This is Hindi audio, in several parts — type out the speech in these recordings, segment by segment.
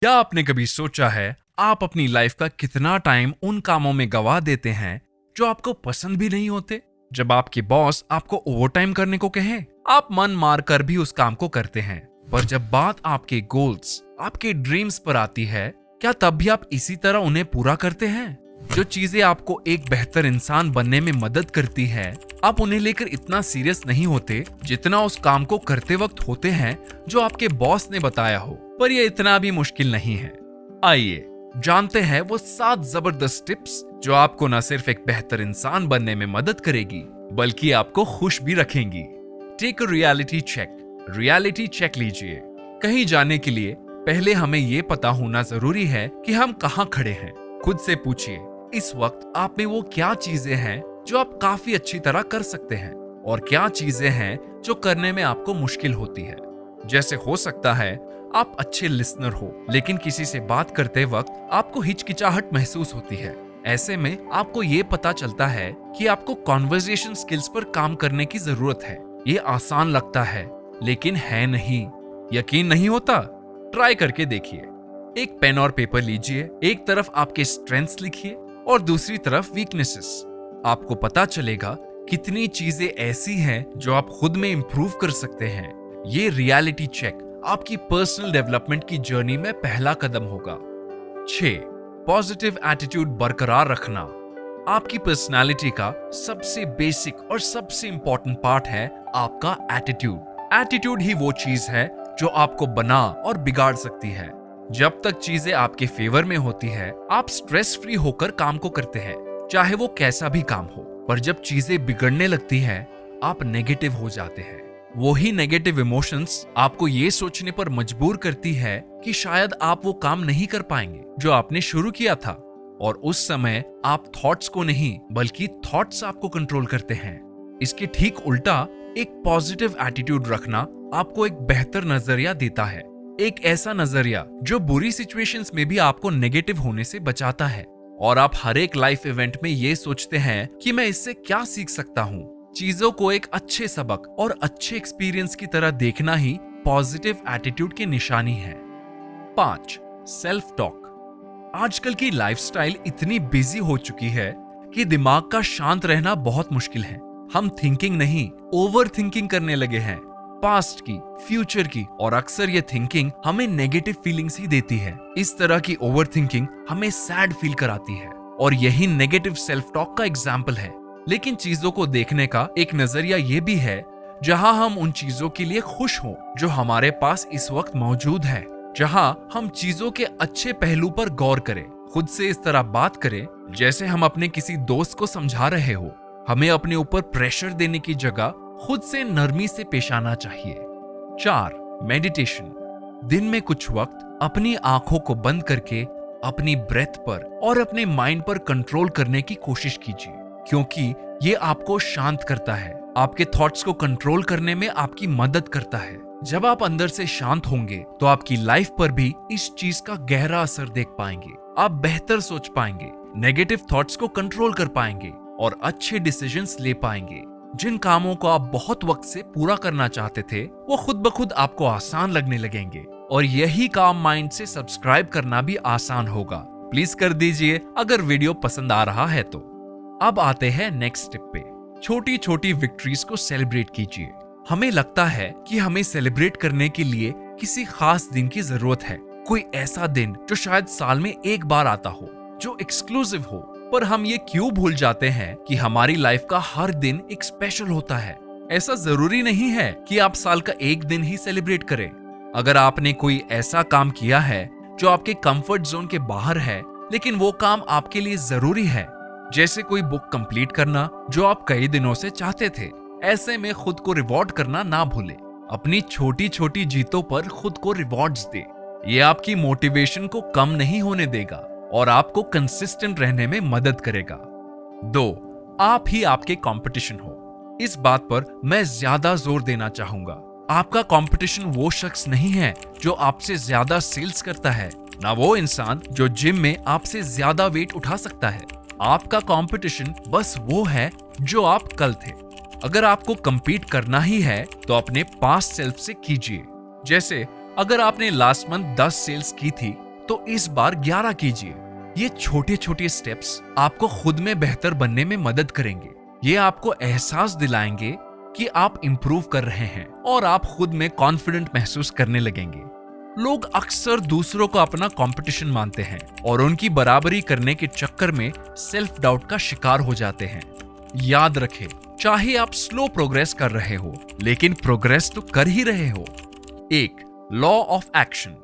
क्या आपने कभी सोचा है आप अपनी लाइफ का कितना टाइम उन कामों में गवा देते हैं जो आपको पसंद भी नहीं होते? जब आपके बॉस आपको ओवरटाइम करने को कहे, आप मन मार कर भी उस काम को करते हैं। पर जब बात आपके गोल्स, आपके ड्रीम्स पर आती है, क्या तब भी आप इसी तरह उन्हें पूरा करते हैं? जो चीजें आपको एक बेहतर इंसान बनने में मदद करती है, आप उन्हें लेकर इतना सीरियस नहीं होते जितना उस काम को करते वक्त होते हैं जो आपके बॉस ने बताया हो। पर यह इतना भी मुश्किल नहीं है। आइए जानते हैं वो 7 जबरदस्त टिप्स जो आपको न सिर्फ एक बेहतर इंसान बनने में मदद करेगी बल्कि आपको खुश भी रखेंगी। Take a reality check. Reality check लीजिए। कहीं जाने के लिए पहले हमें ये पता होना जरूरी है कि हम कहाँ खड़े हैं। खुद से पूछिए, इस वक्त आप में वो क्या चीजें हैं जो आप काफी अच्छी तरह कर सकते हैं और क्या चीजें हैं जो करने में आपको मुश्किल होती है। जैसे हो सकता है आप अच्छे लिसनर हो, लेकिन किसी से बात करते वक्त आपको हिचकिचाहट महसूस होती है। ऐसे में आपको ये पता चलता है कि आपको कॉन्वर्सेशन स्किल्स पर काम करने की जरूरत है। ये आसान लगता है लेकिन है नहीं। यकीन नहीं होता? ट्राई करके देखिए। एक पेन और पेपर लीजिए, एक तरफ आपके स्ट्रेंथ्स लिखिए और दूसरी तरफ वीकनेसेस। आपको पता चलेगा कितनी चीजें ऐसी हैं जो आप खुद में इंप्रूव कर सकते हैं। ये रियलिटी चेक आपकी पर्सनल डेवलपमेंट की जर्नी में पहला कदम होगा। 6. पॉजिटिव एटीट्यूड बरकरार रखना। आपकी पर्सनालिटी का सबसे बेसिक और सबसे इंपॉर्टेंट पार्ट है आपका एटीट्यूड। एटीट्यूड ही वो चीज है जो आपको बना और बिगाड़ सकती है। जब तक चीजें आपके फेवर में होती है, आप स्ट्रेस फ्री होकर काम को करते हैं, चाहे वो कैसा भी काम हो। पर जब चीजें बिगड़ने लगती हैं, आप नेगेटिव हो जाते हैं। वही नेगेटिव इमोशंस आपको ये सोचने पर मजबूर करती है कि शायद आप वो काम नहीं कर पाएंगे जो आपने शुरू किया था। और उस समय आप थॉट्स को नहीं बल्कि थॉट्स आपको कंट्रोल करते हैं। इसके ठीक उल्टा एक पॉजिटिव एटीट्यूड रखना आपको एक बेहतर नजरिया देता है। एक ऐसा नजरिया जो बुरी सिचुएशंस में भी आपको नेगेटिव होने से बचाता है। और आप हर एक लाइफ इवेंट में ये सोचते हैं कि मैं इससे क्या सीख सकता हूँ। चीजों को एक अच्छे सबक और अच्छे एक्सपीरियंस की तरह देखना ही पॉजिटिव एटीट्यूड की निशानी है। 5. Self talk. आजकल की लाइफस्टाइल इतनी बिजी हो चुकी है कि दिमाग का शांत रहना बहुत मुश्किल है। हम थिंकिंग नहीं, ओवर थिंकिंग करने लगे हैं। पास्ट की, फ्यूचर की, और अक्सर ये थिंकिंग हमें नेगेटिव फीलिंग्स ही देती है। इस तरह की ओवर थिंकिंग हमें सैड फील कराती है और यही नेगेटिव सेल्फ टॉक का एग्जाम्पल है। लेकिन चीजों को देखने का एक नजरिया ये भी है जहां हम उन चीजों के लिए खुश हों जो हमारे पास इस वक्त मौजूद है। जहां हम चीजों के अच्छे पहलू पर गौर करें, खुद से इस तरह बात करें जैसे हम अपने किसी दोस्त को समझा रहे हो। हमें अपने ऊपर प्रेशर देने की जगह खुद से नरमी से पेश आना चाहिए। 4. मेडिटेशन। दिन में कुछ वक्त अपनी आंखों को बंद करके अपनी ब्रेथ पर और अपने माइंड पर कंट्रोल करने की कोशिश कीजिए, क्योंकि ये आपको शांत करता है, आपके थॉट्स को कंट्रोल करने में आपकी मदद करता है। जब आप अंदर से शांत होंगे तो आपकी लाइफ पर भी इस चीज का गहरा असर देख पाएंगे। आप बेहतर सोच पाएंगे, नेगेटिव थॉट्स को कंट्रोल कर पाएंगे और अच्छे डिसीजंस ले पाएंगे। जिन कामों को आप बहुत वक्त से पूरा करना चाहते थे, वो खुद ब खुद आपको आसान लगने लगेंगे। और यही काम माइंड से सब्सक्राइब करना भी आसान होगा। प्लीज कर दीजिए अगर वीडियो पसंद आ रहा है तो। अब आते हैं नेक्स्ट स्टेप पे। छोटी छोटी विक्ट्रीज को सेलिब्रेट कीजिए। हमें लगता है कि हमें सेलिब्रेट करने के लिए किसी खास दिन की जरूरत है, कोई ऐसा दिन जो शायद साल में एक बार आता हो, जो एक्सक्लूसिव हो। पर हम ये क्यों भूल जाते हैं कि हमारी लाइफ का हर दिन एक स्पेशल होता है। ऐसा जरूरी नहीं है कि आप साल का एक दिन ही सेलिब्रेट करें। अगर आपने कोई ऐसा काम किया है जो आपके कंफर्ट जोन के बाहर है, लेकिन वो काम आपके लिए जरूरी है, जैसे कोई बुक कंप्लीट करना जो आप कई दिनों से चाहते थे, ऐसे में खुद को रिवॉर्ड करना ना भूलें। अपनी छोटी छोटी जीतों पर खुद को रिवॉर्ड्स दें। ये आपकी मोटिवेशन को कम नहीं होने देगा और आपको कंसिस्टेंट रहने में मदद करेगा। 2. आप ही आपके कंपटीशन हो। इस बात पर मैं ज्यादा जोर देना चाहूंगा। आपका कंपटीशन वो शख्स नहीं है जो आपसे ज्यादा सेल्स करता है, ना वो इंसान जो जिम में आपसे ज्यादा वेट उठा सकता है। आपका कंपटीशन बस वो है जो आप कल थे। अगर आपको compete करना ही है तो अपने पास्ट सेल्फ से कीजिए। जैसे अगर आपने लास्ट मंथ 10 सेल्स की थी तो इस बार 11 कीजिए। ये छोटे छोटे स्टेप्स आपको खुद में बेहतर बनने में मदद करेंगे। ये आपको एहसास दिलाएंगे कि आप इंप्रूव कर रहे हैं और आप खुद में कॉन्फिडेंट महसूस करने लगेंगे। लोग अक्सर दूसरों को अपना कंपटीशन मानते हैं और उनकी बराबरी करने के चक्कर में सेल्फ डाउट का शिकार हो जाते हैं। याद रखें, चाहे आप स्लो प्रोग्रेस कर रहे हो, लेकिन प्रोग्रेस तो कर ही रहे हो। 1. Law of action.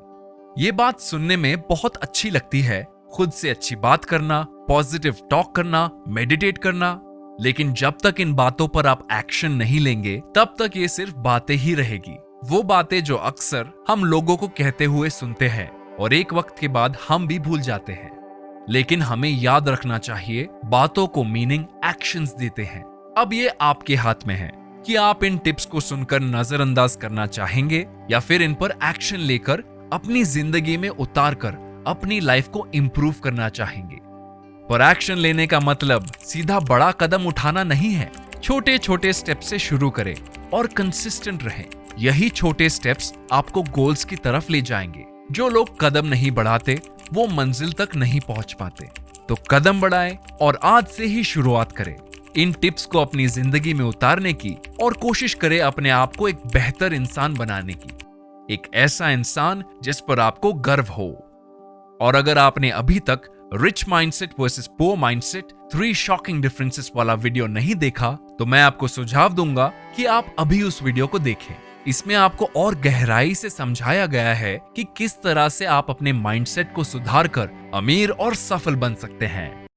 ये बात सुनने में बहुत अच्छी लगती है, खुद से अच्छी बात करना, पॉजिटिव टॉक करना, मेडिटेट करना, लेकिन जब तक इन बातों पर आप एक्शन नहीं लेंगे तब तक ये सिर्फ बातें ही रहेगी। वो बातें जो अक्सर हम लोगों को कहते हुए सुनते हैं और एक वक्त के बाद हम भी भूल जाते हैं। लेकिन हमें याद रखना चाहिए, बातों को मीनिंग एक्शंस देते हैं। अब ये आपके हाथ में है कि आप इन टिप्स को सुनकर नजरअंदाज करना चाहेंगे या फिर इन पर एक्शन लेकर अपनी जिंदगी में उतार कर अपनी लाइफ को इंप्रूव करना चाहेंगे। पर एक्शन लेने का मतलब सीधा बड़ा कदम उठाना नहीं है। छोटे छोटे स्टेप से शुरू करें और कंसिस्टेंट रहें। यही छोटे स्टेप्स आपको गोल्स की तरफ ले जाएंगे। जो लोग कदम नहीं बढ़ाते वो मंजिल तक नहीं पहुंच पाते। तो कदम बढ़ाएं और आज से ही शुरुआत करें। इन टिप्स को अपनी जिंदगी में उतारने की और कोशिश करें अपने आप को एक बेहतर इंसान बनाने की, एक ऐसा इंसान जिस पर आपको गर्व हो। और अगर आपने अभी तक rich mindset versus poor mindset 3 shocking differences वाला वीडियो नहीं देखा, तो मैं आपको सुझाव दूंगा कि आप अभी उस वीडियो को देखें। इसमें आपको और गहराई से समझाया गया है कि किस तरह से आप अपने माइंडसेट को सुधार कर अमीर और सफल बन सकते हैं।